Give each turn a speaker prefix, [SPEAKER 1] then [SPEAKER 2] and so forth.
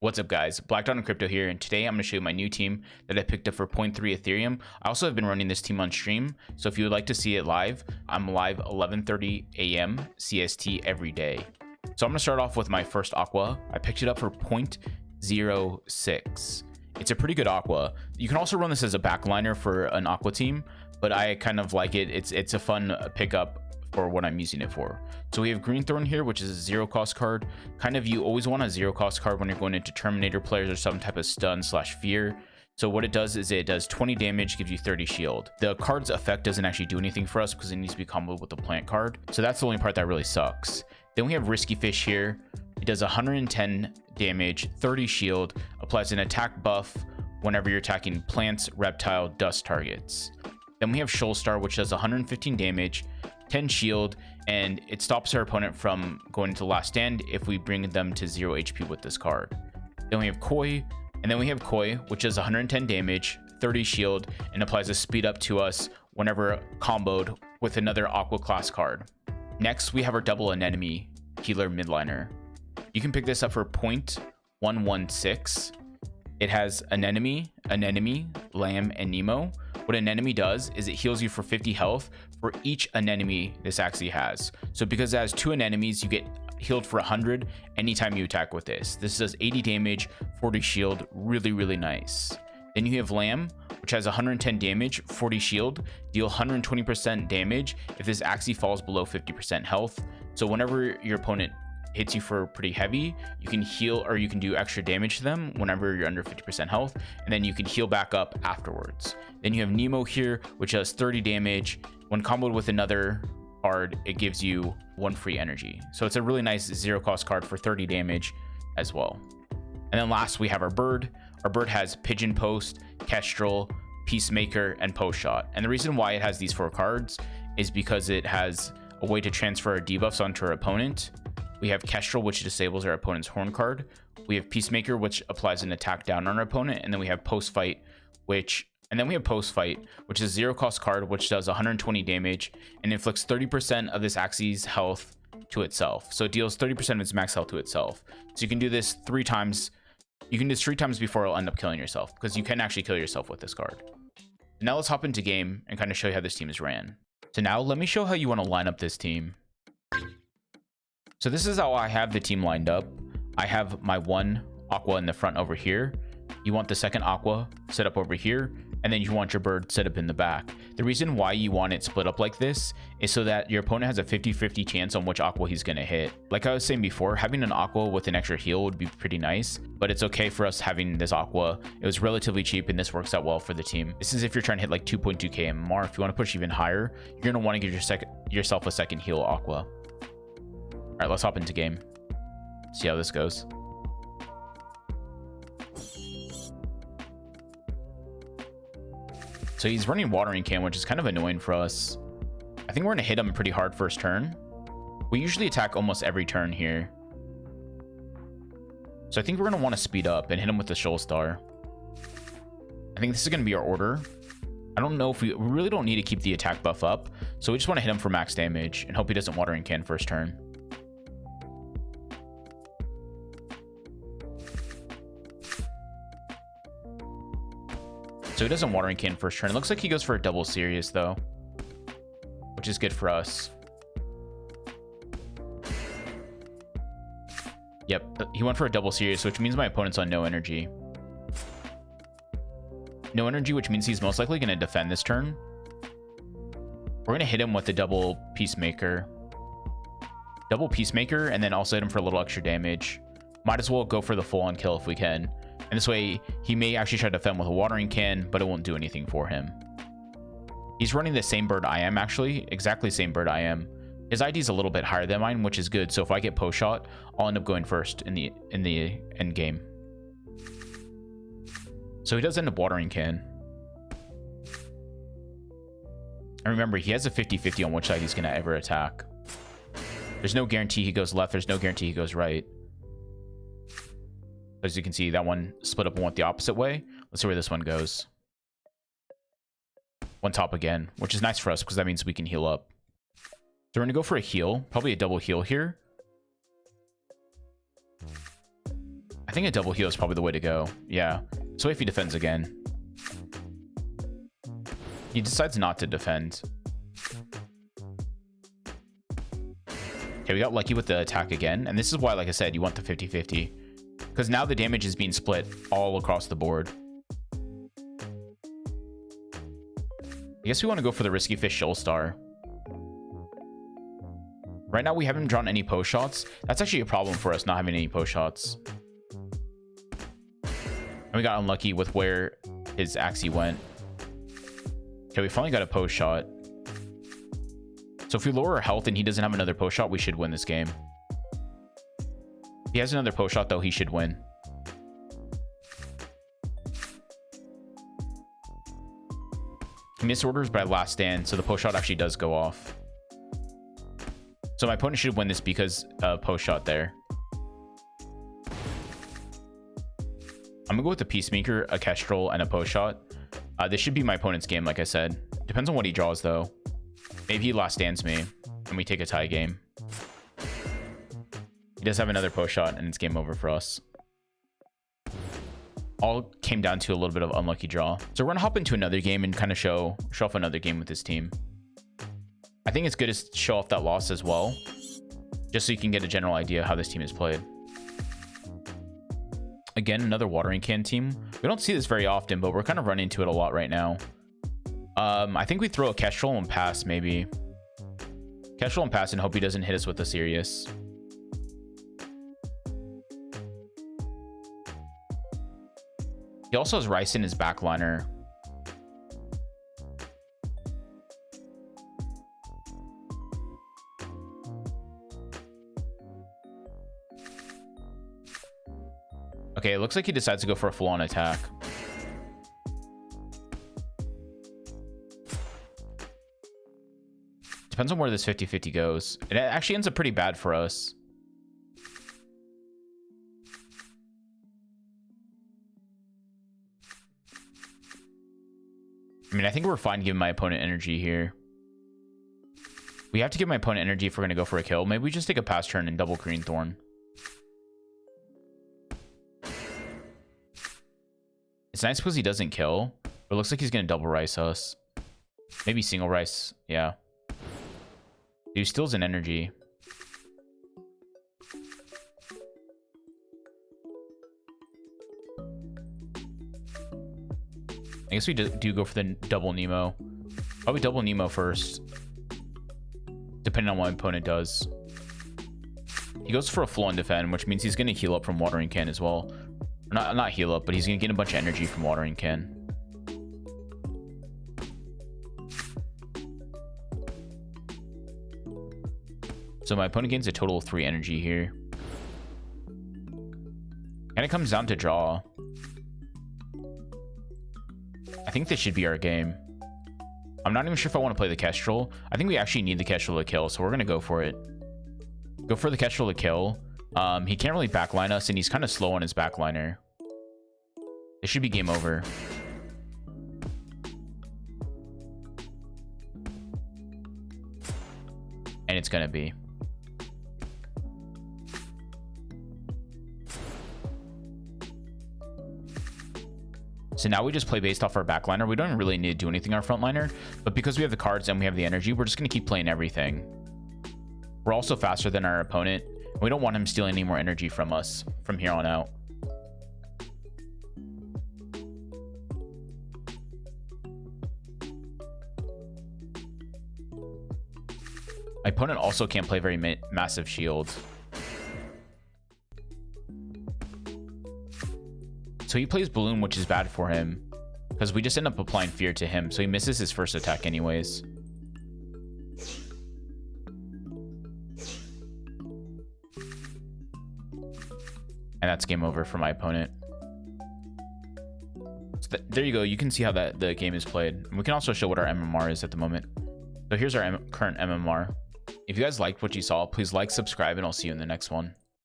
[SPEAKER 1] What's up guys, Black Dot Crypto here, and today I'm going to show you my new team that I picked up for 0.3 Ethereum. I also have been running this team on stream, so if you would like to see it live, I'm live 11:30 a.m. CST every day. So I'm going to start off with my first Aqua. I picked it up for 0.06. It's a pretty good Aqua. You can also run this as a backliner for an Aqua team, but I kind of like it. It's a fun pickup for what I'm using it for. So we have Greenthorn here, which is a zero cost card. Kind of, you always want a zero cost card when you're going into Terminator players or some type of stun slash fear. So what it does is it does 20 damage, gives you 30 shield. The card's effect doesn't actually do anything for us because it needs to be comboed with the plant card. So that's the only part that really sucks. Then we have Risky Fish here. It does 110 damage, 30 shield, applies an attack buff whenever you're attacking plants, reptile, dust targets. Then we have Shoal Star, which does 115 damage, 10 shield, and it stops our opponent from going into last stand if we bring them to 0 HP with this card. Then we have Koi, and then we have Koi, which does 110 damage, 30 shield, and applies a speed up to us whenever comboed with another Aqua class card. Next, we have our double anemone healer midliner. You can pick this up for 0.116. It has an enemy, Lamb, and Nemo. What an enemy does is it heals you for 50 health for each anemone this Axie has. So because it has two anemones, you get healed for 100 anytime you attack with this. This does 80 damage, 40 shield, really nice. Then you have Lamb, which has 110 damage, 40 shield, deal 120% damage if this Axie falls below 50% health. So whenever your opponent hits you for pretty heavy, you can heal, or you can do extra damage to them whenever you're under 50% health, and then you can heal back up afterwards. Then you have Nemo here, which does 30 damage. When comboed with another card, it gives you 1 free energy. So it's a really nice zero cost card for 30 damage as well. And then last, we have our bird. Our bird has Pigeon Post, Kestrel, Peacemaker, and Post Shot. And the reason why it has these 4 cards is because it has a way to transfer our debuffs onto our opponent. We have Kestrel, which disables our opponent's horn card. We have Peacemaker, which applies an attack down on our opponent. And then we have Post Fight, which is a zero cost card, which does 120 damage and inflicts 30% of this Axie's health to itself. So it deals 30% of its max health to itself. So you can do this 3 times. You can do this 3 times before it'll end up killing yourself, because you can actually kill yourself with this card. Now let's hop into game and kind of show you how this team is ran. So now let me show how you want to line up this team. So this is how I have the team lined up. I have my one Aqua in the front over here. You want the second Aqua set up over here, and then you want your bird set up in the back. The reason why you want it split up like this is so that your opponent has a 50-50 chance on which Aqua he's going to hit. Like I was saying before, having an Aqua with an extra heal would be pretty nice, but it's okay for us having this Aqua. It was relatively cheap, and this works out well for the team. This is if you're trying to hit like 2.2k MMR. If you want to push even higher, you're going to want to give yourself a second heal Aqua. All right, let's hop into game. See how this goes. So he's running Watering Can, which is kind of annoying for us. I think we're going to hit him pretty hard first turn. We usually attack almost every turn here. So I think we're going to want to speed up and hit him with the Shoal Star. I think this is going to be our order. I don't know if we really don't need to keep the attack buff up. So we just want to hit him for max damage and hope he doesn't Watering Can first turn. So he doesn't Watering Can first turn. It looks like he goes for a double serious though, which is good for us. Yep, he went for a double serious, which means my opponent's on no energy. No energy, which means he's most likely going to defend this turn. We're going to hit him with the double Peacemaker. Double Peacemaker, and then also hit him for a little extra damage. Might as well go for the full-on kill if we can. And this way, he may actually try to defend with a Watering Can, but it won't do anything for him. He's running the same bird I am, actually. Exactly the same bird I am. His ID is a little bit higher than mine, which is good. So if I get post shot, I'll end up going first in the end game. So he does end up Watering Can. And remember, he has a 50-50 on which side he's going to ever attack. There's no guarantee he goes left. There's no guarantee he goes right. As you can see, that one split up and went the opposite way. Let's see where this one goes. One top again, which is nice for us because that means we can heal up. So we're going to go for a heal, probably a double heal here. I I think a double heal is probably the way to go. Yeah. So if he defends again. He decides not to defend. Okay, we got lucky with the attack again. And this is why, like I said, you want the 50-50. Because now the damage is being split all across the board. I guess we want to go for the Risky Fish Shoal Star. Right now, we haven't drawn any post shots. That's actually a problem for us, not having any post shots. And we got unlucky with where his Axie went. Okay, we finally got a post shot. So if we lower our health and he doesn't have another post shot, we should win this game. If he has another post shot, though, he should win. He misorders by last stand, so the post shot actually does go off. So my opponent should win this because of post shot there. I'm gonna go with the Peacemaker, a Kestrel, and a post shot. This should be my opponent's game, like I said. Depends on what he draws, though. Maybe he last stands me, and we take a tie game. He does have another post shot, and it's game over for us. All came down to a little bit of unlucky draw. So we're gonna hop into another game and kind of show off another game with this team. I think it's good to show off that loss as well, just so you can get a general idea how this team is played. Again, another watering can team. We don't see this very often, but we're kind of running into it a lot right now. I think we throw a Kestrel and pass, maybe. Kestrel and pass and hope he doesn't hit us with a serious. He also has Rice in his backliner. Okay, it looks like he decides to go for a full-on attack. Depends on where this 50-50 goes. It actually ends up pretty bad for us. I mean, I think we're fine giving my opponent energy here. We have to give my opponent energy if we're going to go for a kill. Maybe we just take a pass turn and double Green Thorn. It's nice because he doesn't kill, but it looks like he's going to double Rice us. Maybe single Rice. Yeah. Dude steals an energy. I guess we do go for the double Nemo. Probably double Nemo first, depending on what my opponent does. He goes for a full-on defend, which means he's going to heal up from Watering Can as well. Not heal up, but he's going to get a bunch of energy from Watering Can. So my opponent gains a total of 3 energy here. And it comes down to draw. I think this should be our game. I'm not even sure if I want to play the Kestrel. I think we actually need the Kestrel to kill, so we're going to go for it. Go for the Kestrel to kill. He can't really backline us, and he's kind of slow on his backliner. It should be game over. And it's going to be. So now we just play based off our backliner. We don't really need to do anything on our frontliner, but because we have the cards and we have the energy, we're just going to keep playing everything. We're also faster than our opponent. We don't want him stealing any more energy from us from here on out. My opponent also can't play very massive shield. So he plays Balloon, which is bad for him because we just end up applying fear to him. So he misses his first attack anyways. And that's game over for my opponent. So there you go. You can see how the game is played. And we can also show what our MMR is at the moment. So here's our current MMR. If you guys liked what you saw, please like, subscribe, and I'll see you in the next one.